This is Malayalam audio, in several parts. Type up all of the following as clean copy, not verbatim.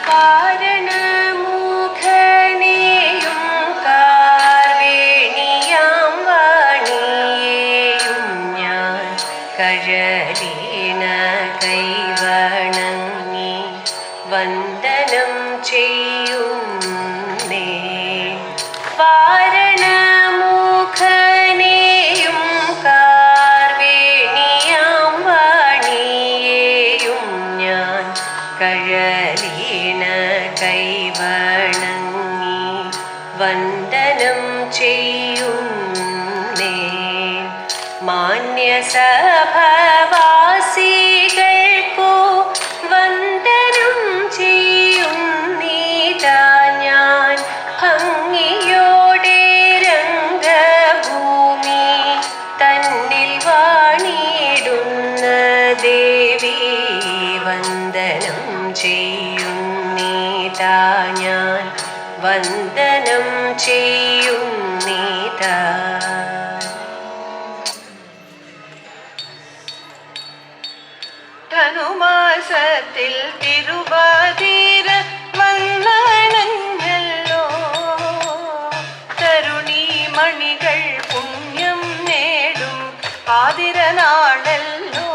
കാരണമുഖനെയും കാർവേണിയാം വാണിയെയും ഞാൻ കഴലിന കൈവണങ്ങി വന്ദനം ചെയ്യുന്നേ. വാരണമുഖനെയും കാർവേണിയാം വാണിയെയും ഞാൻ കഴലിന കൈവണങ്ങി വന്ദനം ചെയ്യുന്നേ. മാന്യസഭവാസികൾക്കു വന്ദനം ചെയ്യുന്നീതാ ഞാൻ ഭംഗിയോടെ രംഗഭൂമി തന്നിൽ വാണിടുന്ന ദേവി വന്ദനം ചെയ്യുന്നീതാ ഞാൻ വന്ദനം ചെയ്യുന്നീതാ. ധനുമാസത്തിൽ തിരുവാതിര വന്നണഞ്ഞല്ലോ. തരുണീമണികൾ പുണ്യം നേടും ആതിരനാളല്ലോ.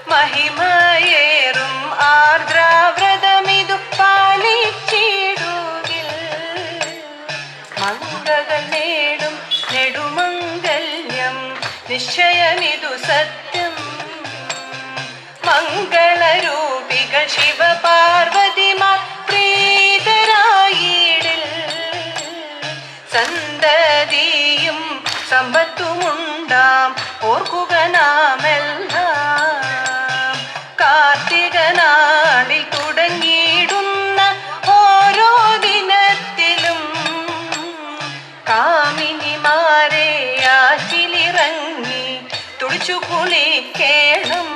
മഹിമയേറും ആർദ്രാവ്രതമിതു പാലിച്ചിടുകിൽ മംഗകൾ നേടും നെടുമംഗല്യം നിശ്ചയമിതു സത്യം. മംഗളരൂപികൾ ശിവപാർവതിമാർ പ്രീതരായിടിൽ സന്തതിയും സമ്പത്തുമുണ്ടാം ഓർക്കുക നാമെല്ലാം. കാർത്തിക നാളിൽ തുടങ്ങിയിടുന്ന ഓരോ ദിനത്തിലും കാമിനിമാരെ ആറ്റിലിറങ്ങി തുടിച്ചു കുളിക്കേണം.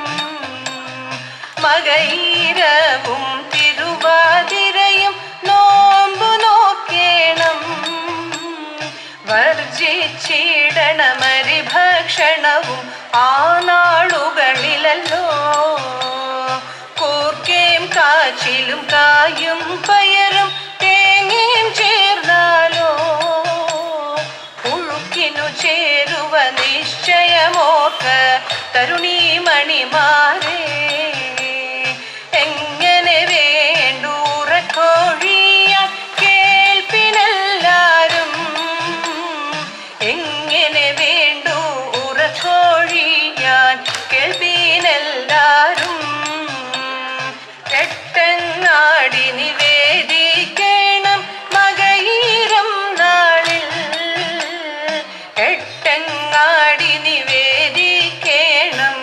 മകയിരവും തിരുവാതിരയും നോമ്പു നോക്കേണം. വർജിച്ചിടണമരിഭക്ഷണവും ആ നാളുകളിലല്ലോ. കൂർക്കയും കാച്ചിലും കായും പയറും തേങ്ങയും ചേർന്നാലോ പുഴുക്കിനു ചേരുവ നിശ്ചയമോക്ക തരുണീമണിമാരെ. എങ്ങനെ വേണ്ടൂറക്കോഴിയാൻ കേൾപ്പിനെല്ലാരും. എങ്ങനെ വേണ്ടു ഉറക്കോഴിയാൻ കേൾപ്പിനെല്ലാരും. എട്ടങ്ങാടി നിവേദിക്കണം മകയിരം നാളിൽ. എട്ടങ്ങാടി നിവേദിക്കണം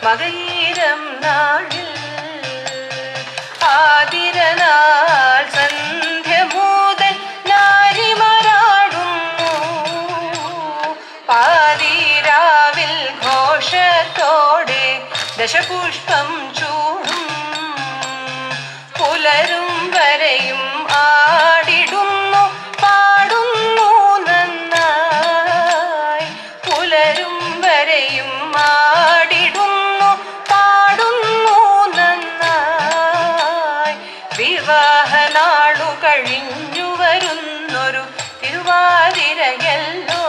മകയിരം നാളിൽ. ആതിരനാൾ സന്ധ്യ മുതൽ നാരിമാരാടുന്നു. പാതിരാവിൽ ഘോഷത്തോടെ ദശപുഷ്പം ചൂടും. പുലരും വരെയും ആടിടുന്നു പാടുന്നു നന്നായി. പുലരും വരെയും ആടിടുന്നു പാടുന്നു നന്നായി. വിവാഹനാളു കഴിഞ്ഞു വരുന്നൊരു തിരുവാതിരയല്ലോ.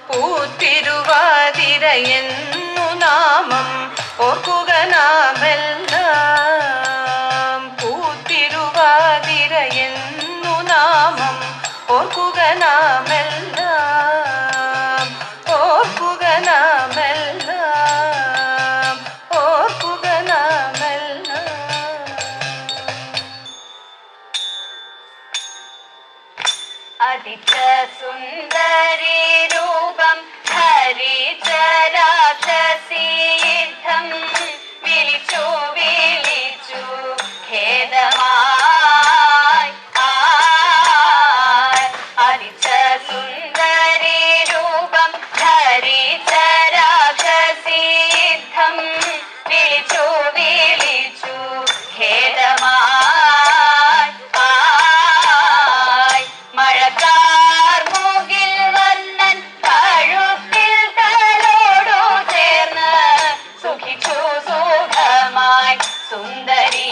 പൂത്തിരുവാതിരയെന്നു നാമം ഓർക്കുക നാമെല്ലാം. പൂത്തിരുവാതിരയെന്നു നാമം ഓർക്കുക നാമെല്ലാം. ഓർക്കുക നാമെല്ലാം. ഓർക്കുക നാമെല്ലാം. അതിച്ച സുന്ദരി രൂപം ധരിച്ച രാക്ഷസി യുദ്ധം വിളിച്ചു വിളിച്ചു ഖേദമായി. അതിച്ച സുന്ദരി രൂപം ധരിച്ച രാക്ഷസി യുദ്ധം വിളിച്ചു വിളിച്ചു ഖേദമായി. മഴക്കാർ മുകിൽ വന്നൻ കഴുത്തിൽ തലോടു ചേർന്ന് സുഖിച്ചു സുഖമായി സുന്ദരീ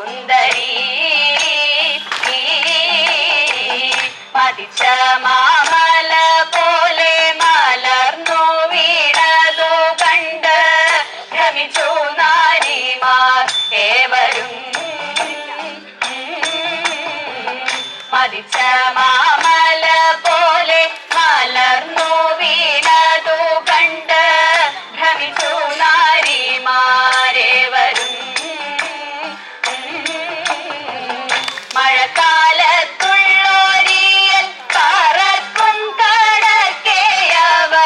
സുന്ദരി മതിച്ച മാമല പോലെ മലർന്നു വീണതു കണ്ട് ഭ്രമിച്ചു നാരിമാർ ഏവരും മതിച്ച മാമല പോലെ മലർന്നു വീണതു കണ്ട് ഭ്രമിച്ചു നാരിമാരേവരും മഴക്കാലത്തുള്ളോരിയൽ പറക്കും കടക്കെയവർ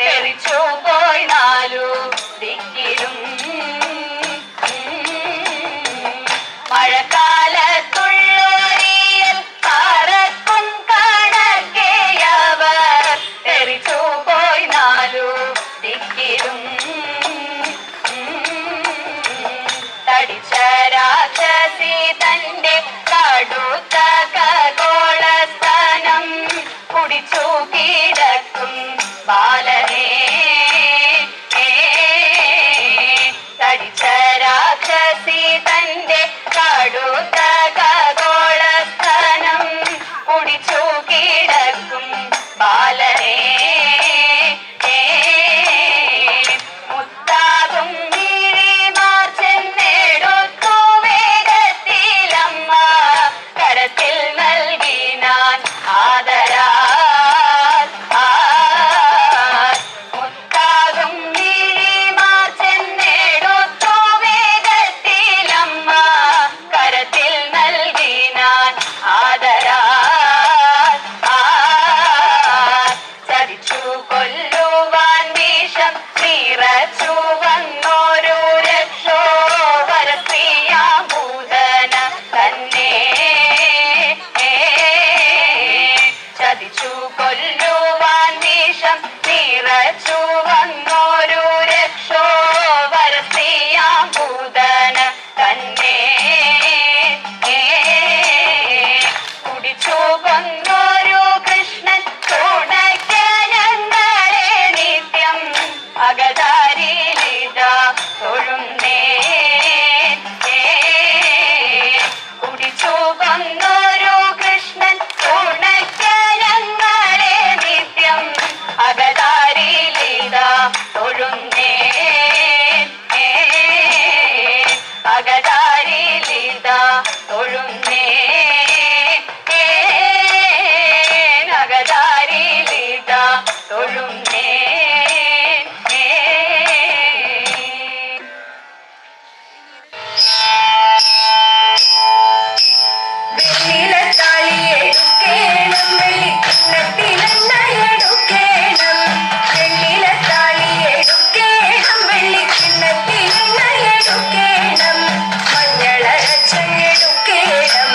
തെറിച്ചു പോയി നാലു ദിക്കിലും മഴക്കാലത്തുള്ളോരിയൽ പറക്കും കടക്കെയവർ തെറിച്ചു പോയി നാലു ദിക്കിലും തടിച്ച രാക്ഷസി തന്റെ കടുത്ത ഖഗോളസ്ഥാനം കുടിച്ചു കിടക്കും ബാലനെ തടിച്ച രാക്ഷസി തന്റെ കടുത്ത ഖഗോളസ്ഥാനം കുടിച്ചു കിടക്കും ബാലനെ മുത്താകും മിഴിമാർ ചെന്നെടുത്തു വേഗത്തിലമ്മ കരത്തിൽ നൽകിനാൻ ആദരാൽ മുത്താകും മിഴിമാർ ചെന്നെടുത്തു വേഗത്തിലമ്മ കരത്തിൽ നൽകിനാൻ ആദരാൽ ചതിച്ചു കൊല്ലുവാൻ വിഷം നിറച്ചു വന്നോരു രക്ഷോവരസ്ത്രീയാഭൂതന തന്നെ ചതിച്ചു കൊല്ലുവാൻ വിഷം നിറച്ചു വന്നോരു രക്ഷോവരസ്ത്രീയാഭൂതന തന്നെ കുടിച്ചു കൊന്നോരു കൃഷ്ണൻ തുണയ്ക്കനങ്ങളെ നിത്യം അകതാരിലിത തൊഴുന്നേ കുടിച്ചു കൊന്നോരു കൃഷ്ണൻ തുണയ്ക്കനങ്ങളെ നിത്യം അകതാരിലിത തൊഴുന്നേ അകതാരിലിത തൊഴുന്നേ അകതാരിലിത തൊഴുന്നേ വെള്ളിലത്താളിയെടുക്കേണം വെള്ളിക്കിണ്ണത്തിലെണ്ണയെടുക്കേണം വെള്ളിലത്താളിയെടുക്കേണം വെള്ളിക്കിണ്ണത്തിലെണ്ണയെടുക്കേണം മഞ്ഞളരച്ചെടുക്കേണം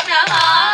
കൃഷ്ണ